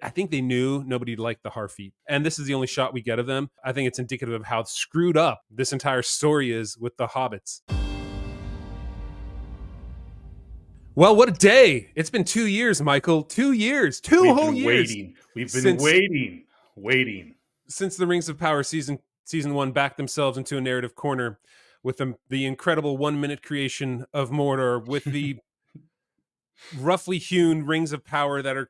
I think they knew nobody liked the Harfeet. And this is the only shot we get of them. I think it's indicative of how screwed up this entire story is with the hobbits. Well, what a day. It's been 2 years, Michael. 2 years. Two whole years. We've been waiting. Since the Rings of Power season 1 backed themselves into a narrative corner with the incredible 1-minute creation of Mordor, with the roughly hewn Rings of Power that are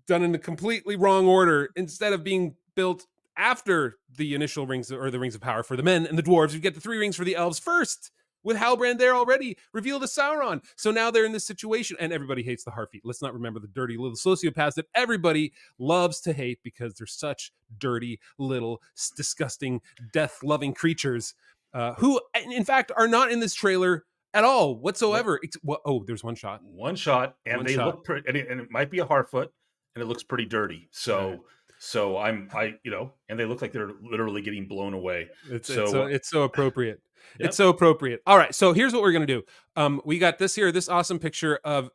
done in a completely wrong order. Instead of being built after the initial rings, or the Rings of Power for the men and the dwarves, we get the 3 rings for the elves first, with Halbrand there already revealed as Sauron. So now they're in this situation, and everybody hates the Harfeet. Let's not remember the dirty little sociopaths that everybody loves to hate because they're such dirty little disgusting death-loving creatures who in fact are not in this trailer at all whatsoever. There's one shot, and they look pretty, and it might be a Harfoot, and it looks pretty dirty. So and they look like they're literally getting blown away. It's so appropriate. Yep. It's so appropriate. All right, so here's what we're gonna do. We got this awesome picture of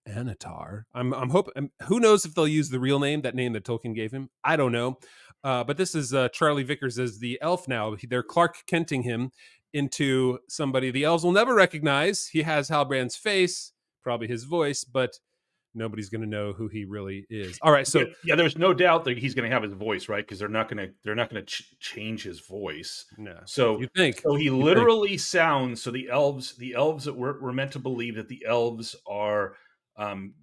Anatar. I'm hoping. Who knows if they'll use the real name, that name that Tolkien gave him? I don't know. But this is Charlie Vickers as the elf now. They're Clark Kenting him into somebody the elves will never recognize. He has Halbrand's face, probably his voice, but nobody's going to know who he really is. All right, so yeah, there's no doubt that he's going to have his voice, right? Because they're not going to change his voice. No. So you think? So he literally sounds. So the elves that we're meant to believe that the elves are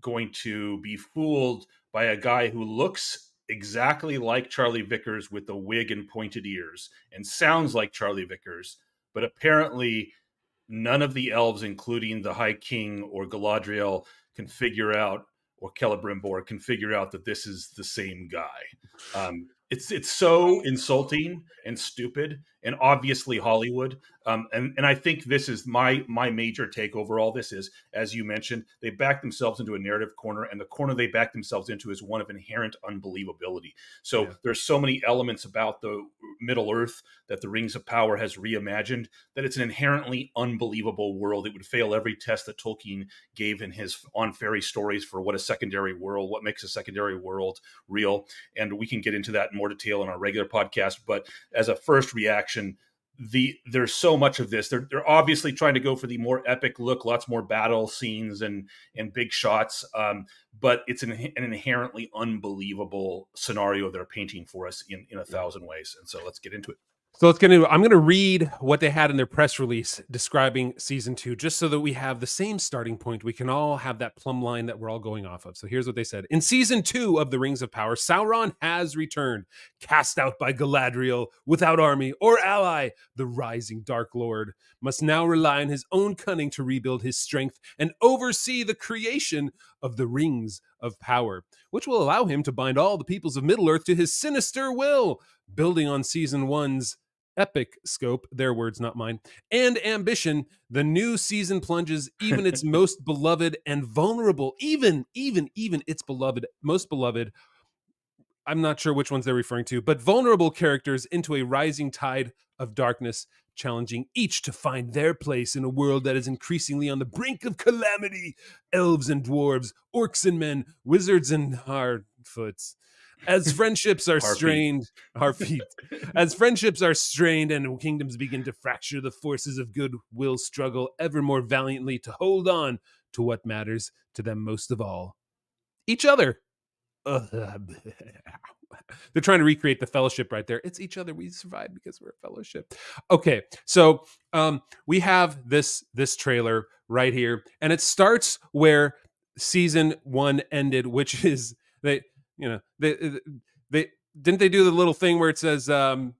going to be fooled by a guy who looks exactly like Charlie Vickers with the wig and pointed ears, and sounds like Charlie Vickers, but apparently none of the elves, including the High King or Galadriel, can figure out, or Celebrimbor can figure out that this is the same guy. It's so insulting and stupid, and obviously Hollywood. And I think this is my major take over all this is, as you mentioned, they back themselves into a narrative corner, and the corner they back themselves into is one of inherent unbelievability. So there's so many elements about the Middle Earth that the Rings of Power has reimagined that it's an inherently unbelievable world. It would fail every test that Tolkien gave in his On Fairy Stories for what makes a secondary world real. And we can get into that in more detail in our regular podcast. But as a first reaction, there's so much of this. They're obviously trying to go for the more epic look, lots more battle scenes and big shots. But it's an inherently unbelievable scenario they're painting for us in 1,000 ways. And so let's get into it. So I'm going to read what they had in their press release describing season 2, just so that we have the same starting point. We can all have that plumb line that we're all going off of. So here's what they said. In season 2 of the Rings of Power, Sauron has returned, cast out by Galadriel, without army or ally. The rising Dark Lord must now rely on his own cunning to rebuild his strength and oversee the creation of the Rings of Power, which will allow him to bind all the peoples of Middle-earth to his sinister will. Building on season 1's epic scope, their words, not mine, and ambition, the new season plunges even its most beloved and vulnerable, even its most beloved, I'm not sure which ones they're referring to, but vulnerable characters into a rising tide of darkness, challenging each to find their place in a world that is increasingly on the brink of calamity. Elves and dwarves, orcs and men, wizards and Harfoots. As friendships are strained, as friendships are strained and kingdoms begin to fracture, the forces of good will struggle ever more valiantly to hold on to what matters to them most of all. Each other. They're trying to recreate the Fellowship right there. It's each other. We survive because we're a fellowship. Okay, so we have this trailer right here, and it starts where season 1 ended, which is they didn't they do the little thing where it says the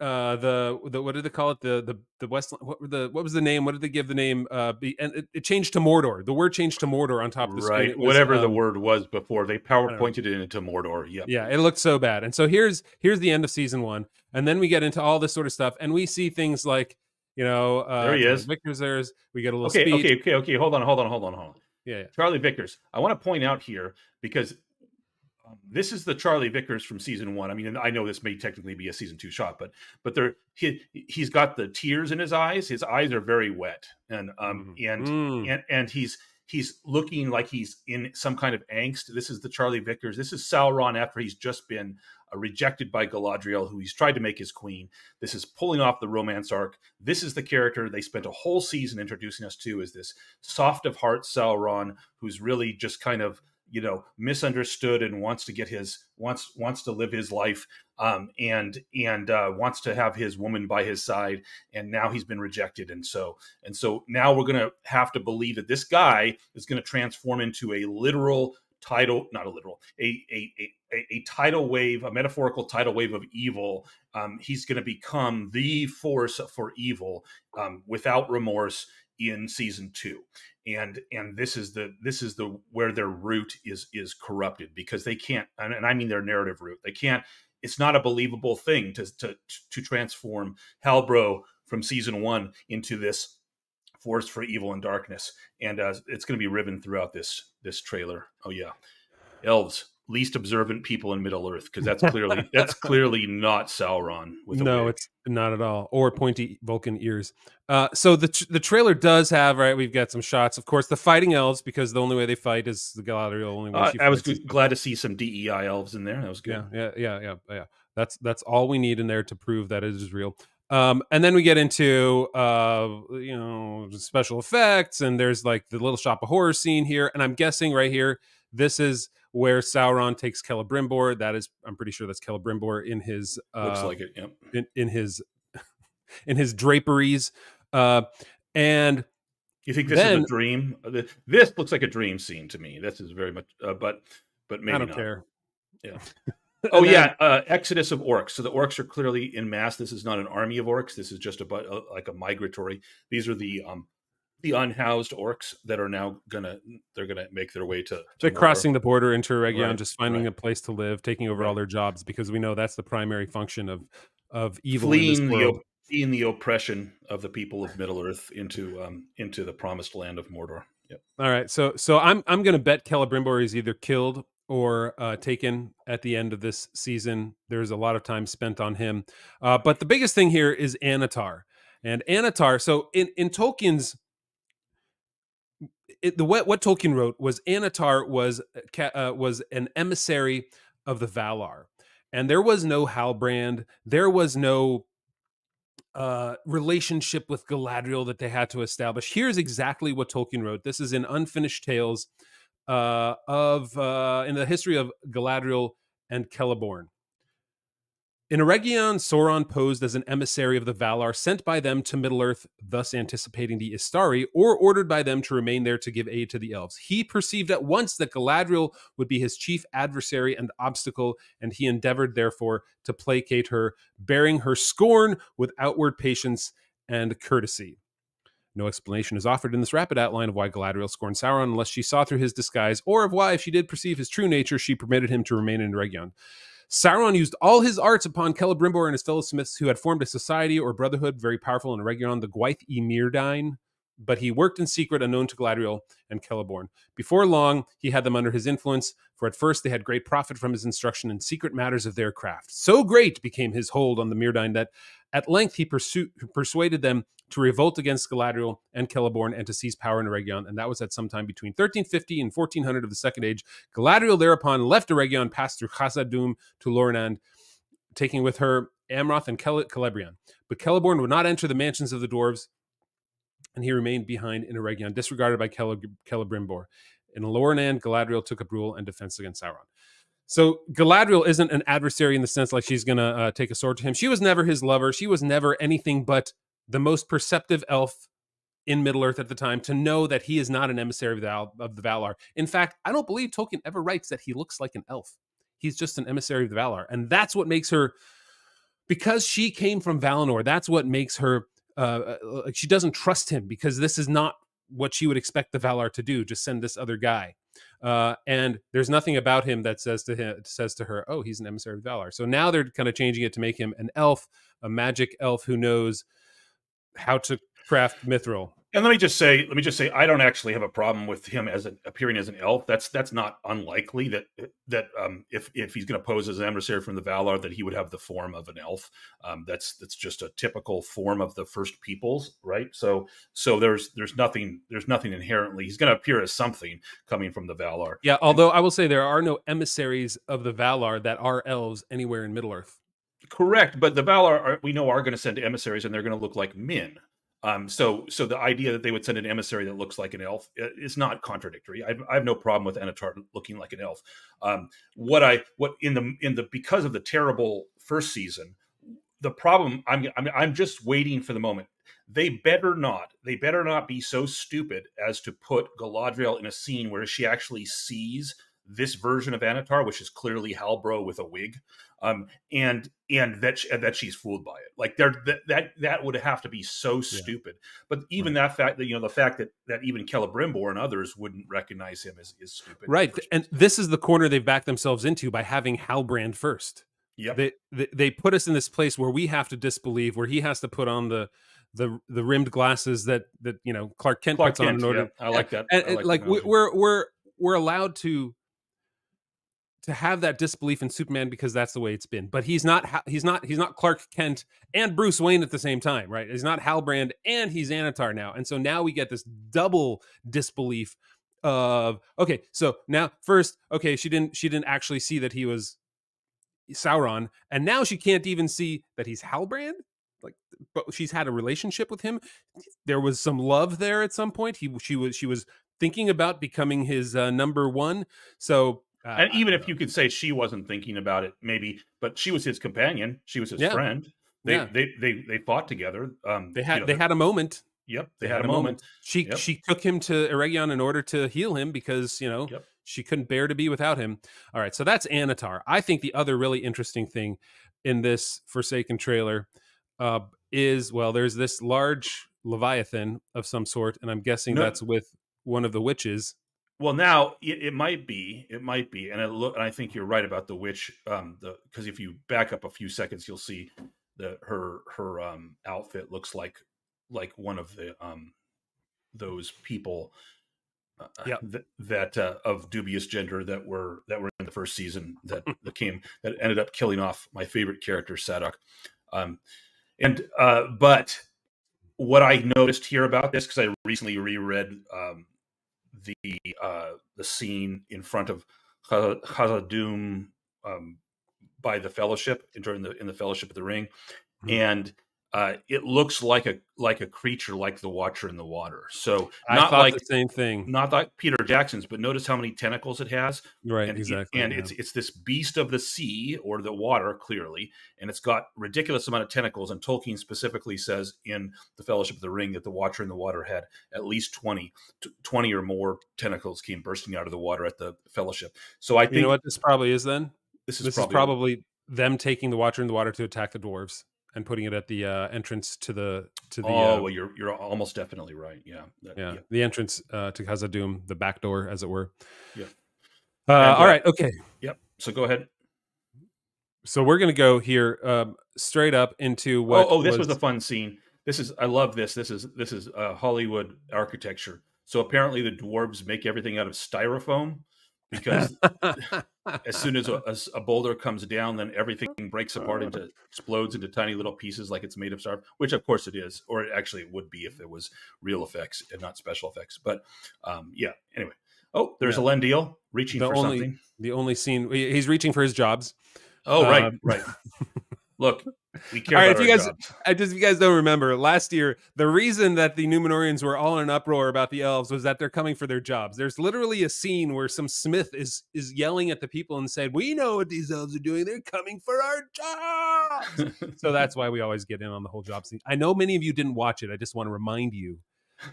what did they call it, the West, what was the name, what did they give the name, and it changed to Mordor. The word changed to Mordor on top of the screen. Right, whatever the word was before they PowerPointed it into Mordor. Yeah, it looked so bad. And so here's the end of season 1, and then we get into all this sort of stuff, and we see things like there he is, Vickers. We get a little speech. Okay. Hold on. Yeah. Charlie Vickers. I want to point out here, because this is the Charlie Vickers from season 1. I mean, I know this may technically be a season 2 shot, but he's got the tears in his eyes. His eyes are very wet, and he's he's looking like he's in some kind of angst. This is the Charlie Vickers. This is Sauron after he's just been rejected by Galadriel, who he's tried to make his queen. This is pulling off the romance arc. This is the character they spent a whole season introducing us to, is this soft of heart Sauron, who's really just kind of, you know, misunderstood and wants to get his wants to live his life, and wants to have his woman by his side, and now he's been rejected, and so now we're going to have to believe that this guy is going to transform into a literal tidal, not a literal, a tidal wave, a metaphorical tidal wave of evil. He's going to become the force for evil, without remorse, in season 2. And this is the where their root is corrupted, because they can't, and I mean their narrative root. They can't. It's not a believable thing to transform Halbrand from season 1 into this force for evil and darkness. And it's going to be riven throughout this trailer. Oh yeah, elves, least observant people in Middle Earth, because that's clearly not Sauron. No, it's not at all, or pointy Vulcan ears. So the trailer does have, right, we've got some shots, of course, the fighting elves, because the only way they fight is the Galadriel. Only way she I was glad to see some DEI elves in there. That was good. Yeah. That's all we need in there to prove that it is real. And then we get into you know, special effects, and there's like the little shop of horror scene here, and I'm guessing right here this is where Sauron takes Celebrimbor. That is, I'm pretty sure that's Celebrimbor in his looks like it. Yep. In his draperies. And you think this is a dream? This looks like a dream scene to me. This is very much, but maybe I don't not. care. Yeah. Oh yeah, exodus of orcs. So the orcs are clearly in mass. This is not an army of orcs. This is just like a migratory. These are the unhoused orcs that are now gonna make their way to they're crossing the border into Eregion, right, just finding a place to live, taking over all their jobs, because we know that's the primary function of evil fleeing in this world. fleeing the oppression of the people of Middle Earth into the promised land of Mordor. Yep. All right, so I'm gonna bet Celebrimbor is either killed or taken at the end of this season. There's a lot of time spent on him, but the biggest thing here is Anatar. And Anatar, so in Tolkien's what Tolkien wrote was Anatar was an emissary of the Valar, and there was no Halbrand, there was no relationship with Galadriel that they had to establish. Here's exactly what Tolkien wrote. This is in Unfinished Tales in the history of Galadriel and Celeborn. In Eregion, Sauron posed as an emissary of the Valar, sent by them to Middle-earth, thus anticipating the Istari, or ordered by them to remain there to give aid to the elves. He perceived at once that Galadriel would be his chief adversary and obstacle, and he endeavored, therefore, to placate her, bearing her scorn with outward patience and courtesy. No explanation is offered in this rapid outline of why Galadriel scorned Sauron, unless she saw through his disguise, or of why, if she did perceive his true nature, she permitted him to remain in Eregion. Sauron used all his arts upon Celebrimbor and his fellow smiths, who had formed a society or brotherhood very powerful in Eregion, the Gwaith y Myrdain, but he worked in secret, unknown to Galadriel and Celeborn. Before long, he had them under his influence, for at first they had great profit from his instruction in secret matters of their craft. So great became his hold on the Myrdain that at length he persuaded them to revolt against Galadriel and Celeborn and to seize power in Eregion, and that was at some time between 1350 and 1400 of the Second Age. Galadriel thereupon left Eregion, passed through Khazad-dûm to Lorinand, taking with her Amroth and Celebrian. But Celeborn would not enter the mansions of the dwarves, and he remained behind in Eregion, disregarded by Celebrimbor. In Lorinand, Galadriel took up rule and defense against Sauron. So Galadriel isn't an adversary in the sense like she's going to take a sword to him. She was never his lover. She was never anything but the most perceptive elf in Middle-earth at the time, to know that he is not an emissary of the Valar. In fact, I don't believe Tolkien ever writes that he looks like an elf. He's just an emissary of the Valar. And that's what makes her, because she came from Valinor, that's what makes her, she doesn't trust him, because this is not what she would expect the Valar to do, just send this other guy. And there's nothing about him that says to her, oh, he's an emissary of Valar. So now they're kind of changing it to make him an elf, a magic elf who knows how to craft mithril. And let me just say, I don't actually have a problem with him appearing as an elf. That's not unlikely that if he's going to pose as an emissary from the Valar, that he would have the form of an elf. That's just a typical form of the first peoples, right? So there's nothing inherently. He's going to appear as something coming from the Valar. Yeah, although I will say there are no emissaries of the Valar that are elves anywhere in Middle Earth. Correct, but the Valar we know are going to send emissaries, and they're going to look like men. So the idea that they would send an emissary that looks like an elf is not contradictory. I have no problem with Anatar looking like an elf. What in the because of the terrible first season, the problem I'm just waiting for the moment. They better not be so stupid as to put Galadriel in a scene where she actually sees this version of Anatar, which is clearly Halbro with a wig, and that she's fooled by it. Like that would have to be so stupid. But even that fact that the fact that even Celebrimbor and others wouldn't recognize him is stupid. Right, and this is the corner they've backed themselves into by having Halbrand first. Yep. They put us in this place where we have to disbelieve, where he has to put on the rimmed glasses that Clark Kent puts on in order. Yeah, I like that. And we're allowed to have that disbelief in Superman because that's the way it's been. But he's not Clark Kent and Bruce Wayne at the same time, right? He's not Halbrand and he's Anatar now. And so now we get this double disbelief of, okay, so now first, okay, she didn't actually see that he was Sauron, and now she can't even see that he's Halbrand. Like, but she's had a relationship with him. There was some love there at some point. She was thinking about becoming his number one. So and even if you could say she wasn't thinking about it, maybe, but she was his companion. She was his friend. They fought together. They had a moment. Yep, they had a moment. She took him to Eregion in order to heal him because she couldn't bear to be without him. All right, so that's Anatar. I think the other really interesting thing in this Forsaken trailer is, well, there's this large Leviathan of some sort, and I'm guessing that's with one of the witches. Well, now it might be, and I think you're right about the witch. Because if you back up a few seconds, you'll see that her outfit looks like one of the those people that of dubious gender that were in the first season that ended up killing off my favorite character, Sadok. But what I noticed here about this, because I recently reread the scene in front of Khazad-dûm by the Fellowship in the Fellowship of the Ring, and it looks like a creature like the Watcher in the Water. So I thought the same thing, not like Peter Jackson's, but notice how many tentacles it has. Right, and exactly. It's this beast of the sea or the water, clearly, and it's got ridiculous amount of tentacles. And Tolkien specifically says in the Fellowship of the Ring that the Watcher in the Water had at least 20 or more tentacles came bursting out of the water at the Fellowship. So I think, you know what this probably is then? This is probably them taking the Watcher in the Water to attack the dwarves and putting it at the entrance to the. Well, you're almost definitely right. Yeah. The entrance to Khazad-dûm, the back door, as it were. Yeah. All right. Okay. Yep. So go ahead. So we're going to go here straight up into what. Oh, this was a fun scene. I love this. This is Hollywood architecture. So apparently the dwarves make everything out of styrofoam, because as soon as a boulder comes down, then everything breaks apart explodes into tiny little pieces, like it's made of styrofoam, which of course it is, or actually it would be if it was real effects and not special effects. But anyway. Oh, there's Elendil reaching for something. The only scene, he's reaching for his jobs. Oh, right. Look, we care about our jobs. If you guys don't remember, last year, the reason that the Númenóreans were all in an uproar about the elves was that they're coming for their jobs. There's literally a scene where some smith is yelling at the people and said, "We know what these elves are doing. They're coming for our jobs." So that's why we always get in on the whole job scene. I know many of you didn't watch it. I just want to remind you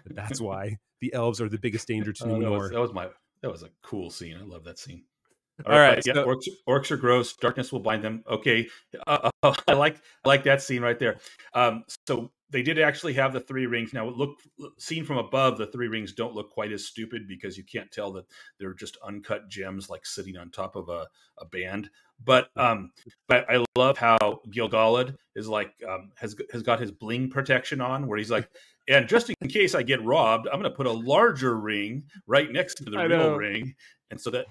that that's why the elves are the biggest danger to Númenor. That was a cool scene. I love that scene. All right. Yeah, orcs are gross. Darkness will bind them. Okay. I like that scene right there. So they did actually have the three rings. Now, seen from above, the three rings don't look quite as stupid because you can't tell that they're just uncut gems like sitting on top of a band. But I love how Gil-galad is like has got his bling protection on, where he's like And just in case I get robbed, I'm going to put a larger ring right next to the I real know. ring, and so that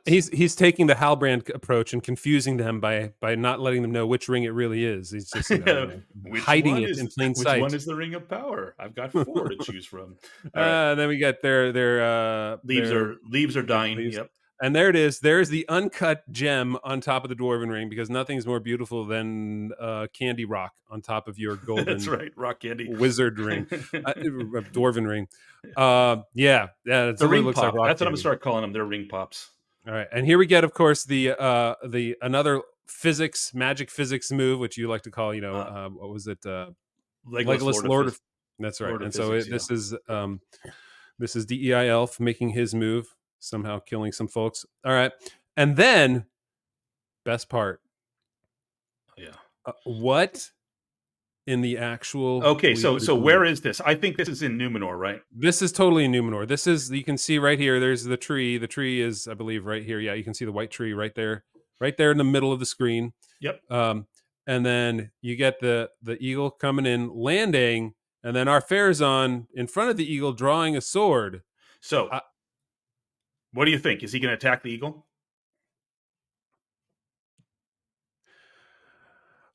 he's taking the Halbrand approach and confusing them by not letting them know which ring it really is. He's just hiding it in plain which one sight. is the ring of power? I've got 4 to choose from. All right, Then we got their leaves are dying. leaves. Yep. And there it is. There's the uncut gem on top of the dwarven ring, because nothing's more beautiful than candy rock on top of your golden That's right, rock candy wizard ring, dwarven ring. Yeah, it's the really ring looks pop. like rock That's what I'm candy. gonna start calling them. They're ring pops. All right, and here we get, of course, the another magic physics move, which you like to call, what was it? Legolas, Lord of. That's right. Lord of And so Physics, this is DEI Elf making his move, somehow killing some folks. All right, and then best part. Yeah. What in the actual? Okay, so where is this? I think this is in Numenor, right? This is totally in Numenor. This is, you can see right here. There's the tree. The tree is, I believe, right here. Yeah, you can see the white tree right there in the middle of the screen. Yep. And then you get the eagle coming in, landing, and then our Farazan in front of the eagle drawing a sword. So, what do you think? Is he going to attack the eagle?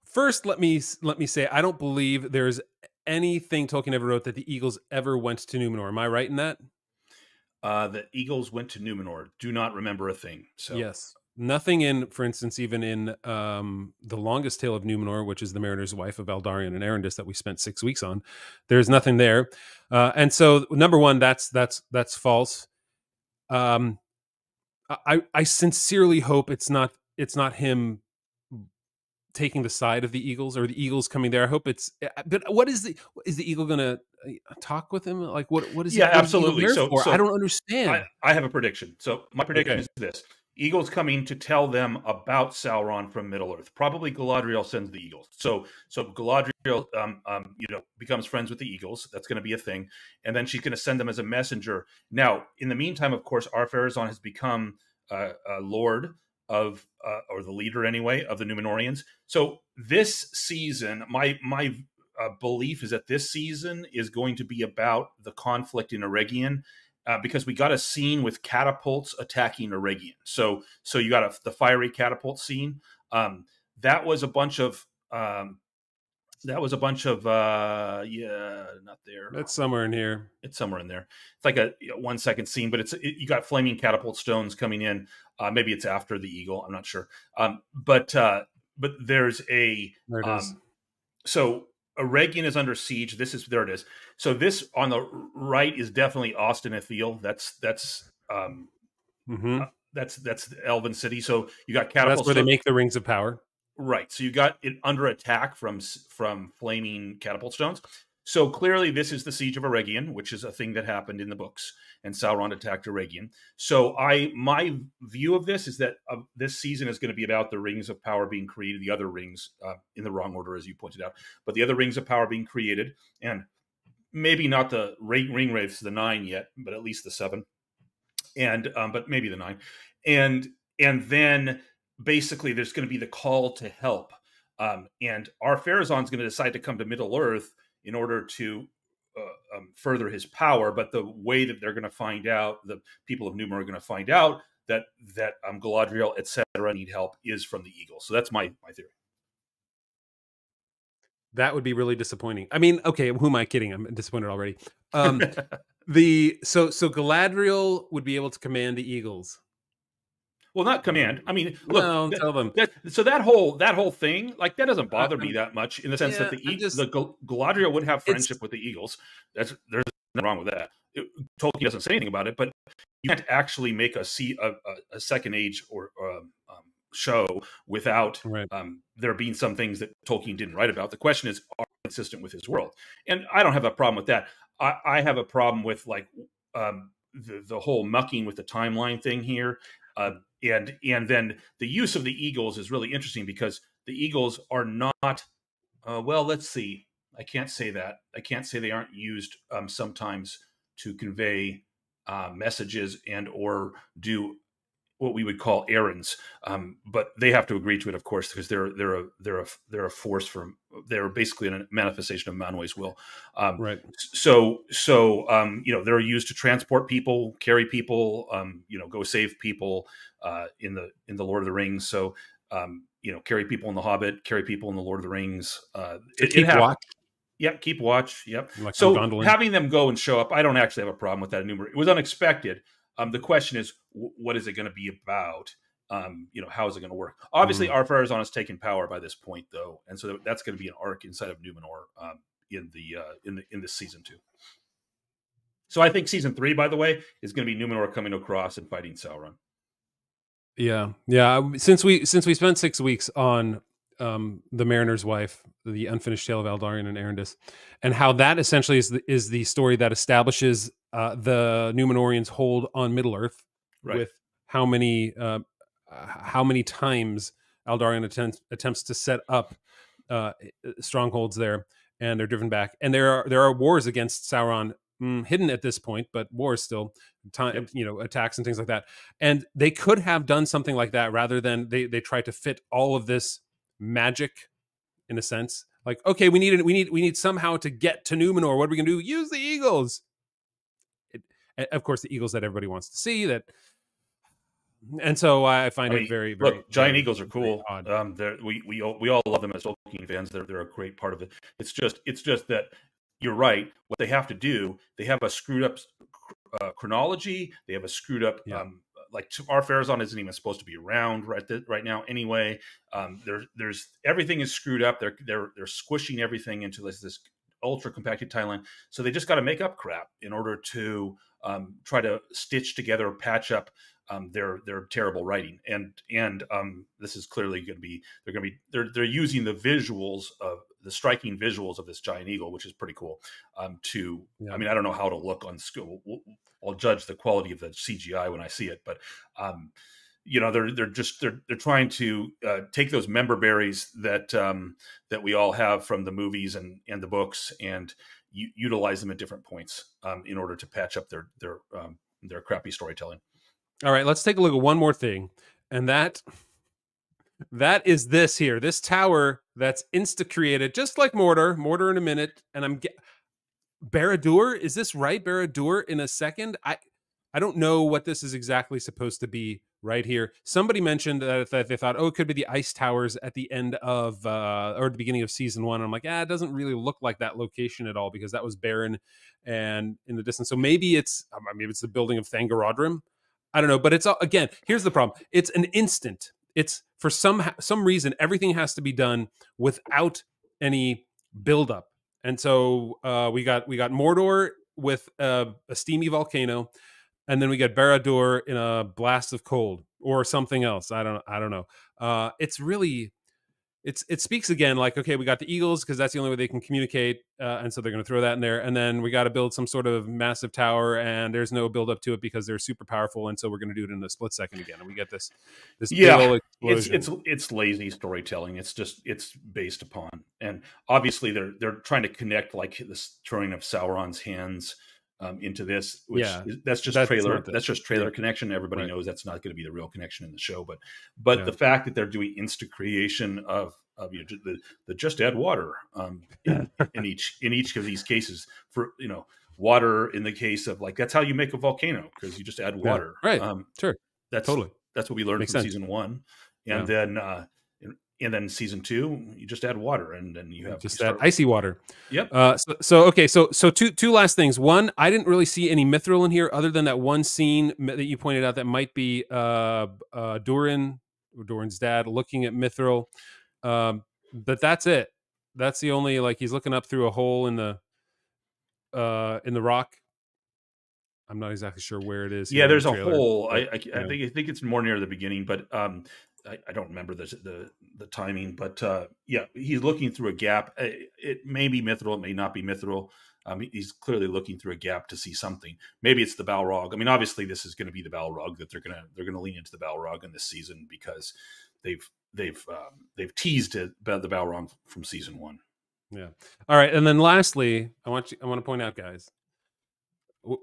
First, let me say, I don't believe there's anything Tolkien ever wrote that the eagles ever went to Numenor. Am I right in that? The eagles went to Numenor. Do not remember a thing. So yes, nothing in, for instance, even in the longest tale of Numenor, which is the Mariner's Wife of Eldarion and Erendis that we spent 6 weeks on. There's nothing there, and so number one, that's false. I sincerely hope it's not him taking the side of the eagles, or the eagles coming there. I hope it's. But what is the eagle going to talk with him? Like what is? Yeah, what absolutely. Is so I don't understand. I have a prediction. So my prediction is this: eagles coming to tell them about Sauron from Middle Earth. Probably Galadriel sends the eagles. So Galadriel, becomes friends with the eagles. That's going to be a thing, and then she's going to send them as a messenger. Now, in the meantime, of course, Ar-Pharazôn has become a lord of, or the leader anyway, of the Numenorians. So this season, my belief is that this season is going to be about the conflict in Eregion, because we got a scene with catapults attacking Eregion. So you got the fiery catapult scene. That was a bunch of not there. That's somewhere in here. It's somewhere in there. It's like a 1 second scene, but you got flaming catapult stones coming in. Maybe it's after the eagle. I'm not sure. But there's a. There it is. So Eregion is under siege. There it is. So this on the right is definitely Austin Athil. That's the Elven city. So you got catapults. That's where they make the rings of power. Right. So you got it under attack from flaming catapult stones. So clearly this is the Siege of Eregion, which is a thing that happened in the books, and Sauron attacked Eregion. So my view of this is that this season is going to be about the rings of power being created, the other rings, in the wrong order, as you pointed out, but the other rings of power being created, and maybe not the ring wraiths, the 9 yet, but at least the 7, and but maybe the 9. And then basically there's going to be the call to help. And Ar-Pharazôn is going to decide to come to Middle Earth in order to further his power. But the way that they're going to find out, the people of Numenor are going to find out that Galadriel, etc., need help, is from the eagle. So that's my theory. That would be really disappointing. I mean, okay, who am I kidding? I'm disappointed already. So Galadriel would be able to command the eagles. Well, not command. I mean, look. No, tell them. So that whole thing, like, that doesn't bother me that much, in the sense that Galadriel would have friendship with the eagles. There's nothing wrong with that. Tolkien doesn't say anything about it, but you can't actually make a second age or show without there being some things that Tolkien didn't write about. The question is, are they consistent with his world? And I don't have a problem with that. I have a problem with, like, the whole mucking with the timeline thing here. And then the use of the eagles is really interesting, because the eagles are not, well, let's see. I can't say that. I can't say they aren't used sometimes to convey messages and or do what we would call errands, but they have to agree to it, of course, because they're a force from they're basically a manifestation of Manwë's will. Right. They're used to transport people, carry people, go save people in the Lord of the Rings. So carry people in the Hobbit, carry people in the Lord of the Rings. To keep watch. Yep, keep watch. Yep. Like So having them go and show up, I don't actually have a problem with that. It was unexpected. The question is, what is it going to be about? How is it going to work? Obviously, Ar-Pharazôn has taken power by this point, though, and so that's going to be an arc inside of Numenor in this season 2. So I think season 3, by the way, is going to be Numenor coming across and fighting Sauron. Yeah. Since we spent 6 weeks on the Mariner's Wife, the unfinished tale of Eldarion and Erendis, and how that essentially is the story that establishes the Numenorians' hold on Middle Earth, right, with how many times Eldarion attempts to set up strongholds there, and they're driven back. And there are wars against Sauron hidden at this point, but wars still, attacks and things like that. And they could have done something like that rather than they try to fit all of this magic, in a sense. Like, okay, we need somehow to get to Numenor. What are we gonna do? Use the eagles. Of course, the eagles that everybody wants to see. And so I find it very, very. Look, giant very, eagles are cool. We all love them as Tolkien fans. They're a great part of it. It's just that you're right. What they have to do, they have a screwed up chronology. They have a screwed up. Ar-Pharazôn isn't even supposed to be around right now anyway. There's everything is screwed up. They're squishing everything into this ultra compacted timeline. So they just got to make up crap in order to try to stitch together, patch up their terrible writing. And this is clearly going to be they're using the visuals of the striking visuals of this giant eagle, which is pretty cool. I mean, I don't know how it'll look on school. I'll judge the quality of the CGI when I see it, but they're trying to take those member berries that we all have from the movies and the books and utilize them at different points in order to patch up their crappy storytelling. All right, let's take a look at one more thing, and that is this here, this tower that's insta-created, just like Mordor in a minute, and Barad-dûr, is this right? Barad-dûr in a second? I don't know what this is exactly supposed to be right here. Somebody mentioned that they thought, it could be the ice towers at the end of or the beginning of season 1. I'm like, it doesn't really look like that location at all, because that was barren and in the distance. So maybe it's the building of Thangorodrim. I don't know, but it's again, here's the problem. It's an instant. It's for some reason, everything has to be done without any buildup. And so we got Mordor with a steamy volcano, and then we get Barad-dûr in a blast of cold or something else. I don't know. It's really, it speaks again like, okay, we got the eagles because that's the only way they can communicate, and so they're going to throw that in there. And then we got to build some sort of massive tower, and there's no build up to it because they're super powerful, and so we're going to do it in a split second again. And we get this big old explosion. It's lazy storytelling. It's based upon, and obviously they're trying to connect like this throwing of Sauron's hands into this, which that's just trailer connection. Everybody knows that's not going to be the real connection in the show, but the fact that they're doing insta creation of the just add water in each of these cases, for water in the case of like, that's how you make a volcano, because you just add water. Sure, that's what we learned from season 1, and then season 2, you just add water, and then you have just add icy water. Yep. So two last things. One, I didn't really see any mithril in here, other than that one scene that you pointed out that might be Durin, or Durin's dad, looking at mithril. But that's it. That's the only, like, he's looking up through a hole in the rock. I'm not exactly sure where it is. Yeah, there's a hole. I think it's more near the beginning, but I don't remember the timing. But he's looking through a gap. It may be mithril, it may not be mithril. He's clearly looking through a gap to see something. Maybe it's the Balrog. I mean, obviously, this is going to be the Balrog, that they're gonna lean into the Balrog in this season, because they've teased it about the Balrog from season 1. Yeah. All right, and then lastly, I want to point out, guys,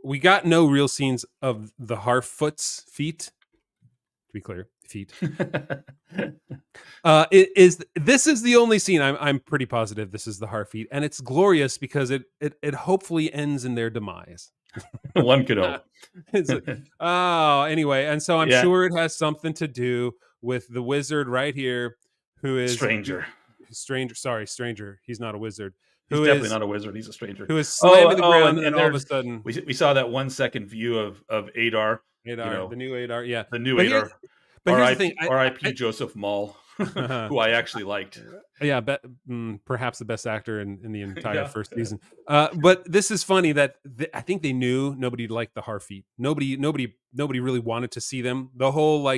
we got no real scenes of the Harfoots' feet. to be clear, feet. This is the only scene I'm pretty positive this is the Harfeet, and it's glorious because it hopefully ends in their demise. One could hope. It's like, oh, anyway, and so I'm Yeah. sure it has something to do with the wizard right here, who is Stranger. Stranger. Sorry, stranger. He's not a wizard. He's definitely not a wizard. He's a stranger. Who is slammed to the ground, and and all of a sudden we saw that 1 second view of Adar. Adar, the new Adar, yeah, the new Adar. But here's the thing: R.I.P. Joseph Mall, who I actually liked. Yeah, perhaps the best actor in the entire first season. But this is funny that I think they knew nobody liked the Harfeet. Nobody really wanted to see them. The whole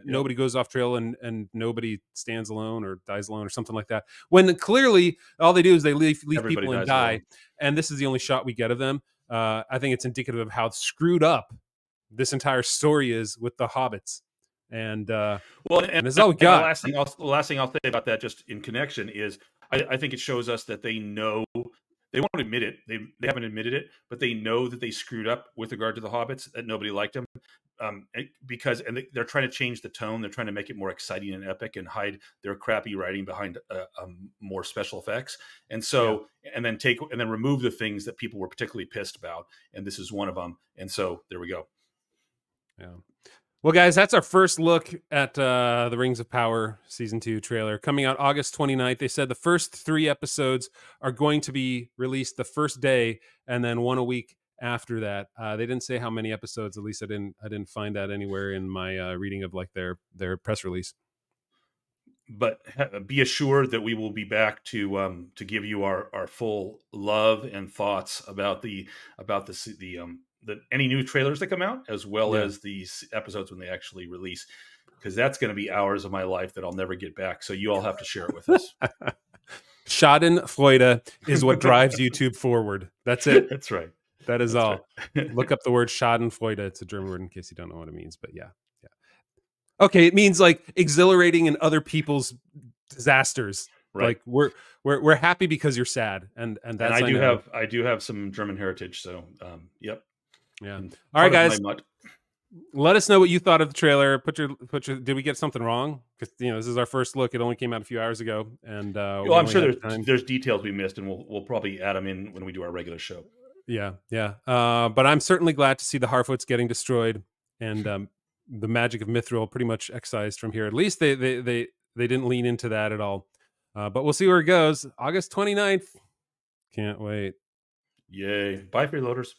nobody goes off trail and nobody stands alone or dies alone or something like that. When clearly all they do is they leave people and die. Alone. And this is the only shot we get of them. I think it's indicative of how screwed up this entire story is with the hobbits. And and that's all we got. The last thing I'll say about that, just in connection, is I think it shows us that they know, they won't admit it. They haven't admitted it, but they know that they screwed up with regard to the hobbits, that nobody liked them, because they're trying to change the tone. They're trying to make it more exciting and epic and hide their crappy writing behind more special effects. And so, and then remove the things that people were particularly pissed about. And this is one of them. And so there we go. Yeah. Well, guys, that's our first look at the Rings of Power Season 2 trailer. Coming out August 29th. They said the first 3 episodes are going to be released the first day, and then 1 a week after that. They didn't say how many episodes. At least I didn't find that anywhere in my reading of their press release. But be assured that we will be back to give you our full love and thoughts about any new trailers that come out, as well as these episodes when they actually release, because that's going to be hours of my life that I'll never get back. So you all have to share it with us. Schadenfreude is what drives YouTube forward. That's it. That's right. That is all. Right. Look up the word Schadenfreude. It's a German word in case you don't know what it means, but yeah. Okay, it means like exhilarating in other people's disasters. Right. Like we're happy because you're sad, and that's. And I do have some German heritage, so yep. Yeah. All right, guys. Let us know what you thought of the trailer. Put your. Did we get something wrong? Because this is our first look. It only came out a few hours ago, and I'm sure there's details we missed, and we'll probably add them in when we do our regular show. Yeah. But I'm certainly glad to see the Harfoots getting destroyed, and the magic of Mithril pretty much excised from here. At least they didn't lean into that at all. But we'll see where it goes. August 29th. Can't wait. Yay! Bye, freeloaders.